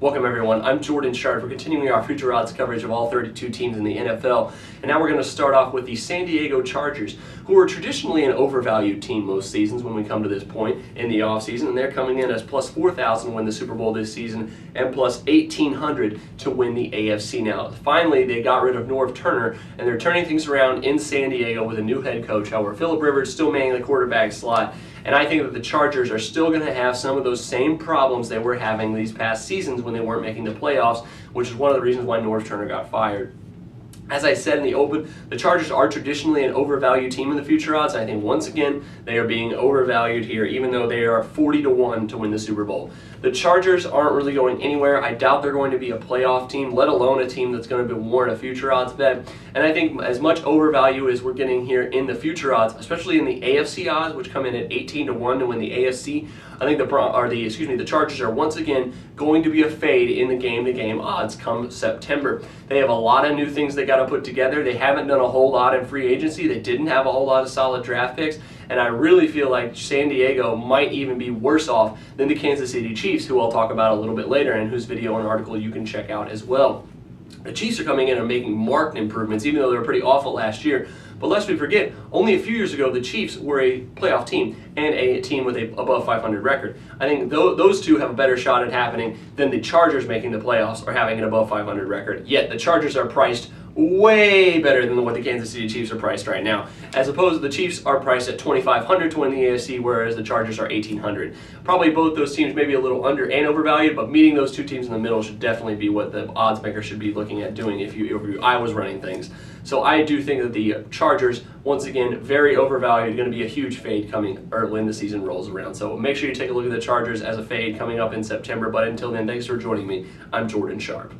Welcome everyone, I'm Jordan Sharp. We're continuing our Future Odds coverage of all 32 teams in the NFL. And now we're going to start off with the San Diego Chargers, who are traditionally an overvalued team most seasons when we come to this point in the offseason. And they're coming in as plus 4,000 to win the Super Bowl this season and plus 1,800 to win the AFC now. Finally, they got rid of Norv Turner and they're turning things around in San Diego with a new head coach. However, Philip Rivers still manning the quarterback slot. And I think that the Chargers are still going to have some of those same problems they were having these past seasons when they weren't making the playoffs, which is one of the reasons why Norv Turner got fired. As I said in the open, the Chargers are traditionally an overvalued team in the future odds. I think once again they are being overvalued here, even though they are 40-1 to win the Super Bowl. The Chargers aren't really going anywhere. I doubt they're going to be a playoff team, let alone a team that's going to be warrant a future odds bet. And I think as much overvalue as we're getting here in the future odds, especially in the AFC odds, which come in at 18-1 to win the AFC, I think the Chargers are once again going to be a fade in the game-to-game odds come September. They have a lot of new things they got to put together. They haven't done a whole lot in free agency. They didn't have a whole lot of solid draft picks. And I really feel like San Diego might even be worse off than the Kansas City Chiefs, who I'll talk about a little bit later and whose video and article you can check out as well. The Chiefs are coming in and making marked improvements, even though they were pretty awful last year. But lest we forget, only a few years ago, the Chiefs were a playoff team and a team with a above 500 record. I think those two have a better shot at happening than the Chargers making the playoffs or having an above 500 record. Yet the Chargers are priced way better than what the Kansas City Chiefs are priced right now. As opposed to the Chiefs are priced at 2,500 to win the AFC, whereas the Chargers are 1,800. Probably both those teams may be a little under and overvalued, but meeting those two teams in the middle should definitely be what the odds maker should be looking at doing if I was running things. So I do think that the Chargers, once again, very overvalued, going to be a huge fade coming when the season rolls around. So make sure you take a look at the Chargers as a fade coming up in September. But until then, thanks for joining me. I'm Jordan Sharp.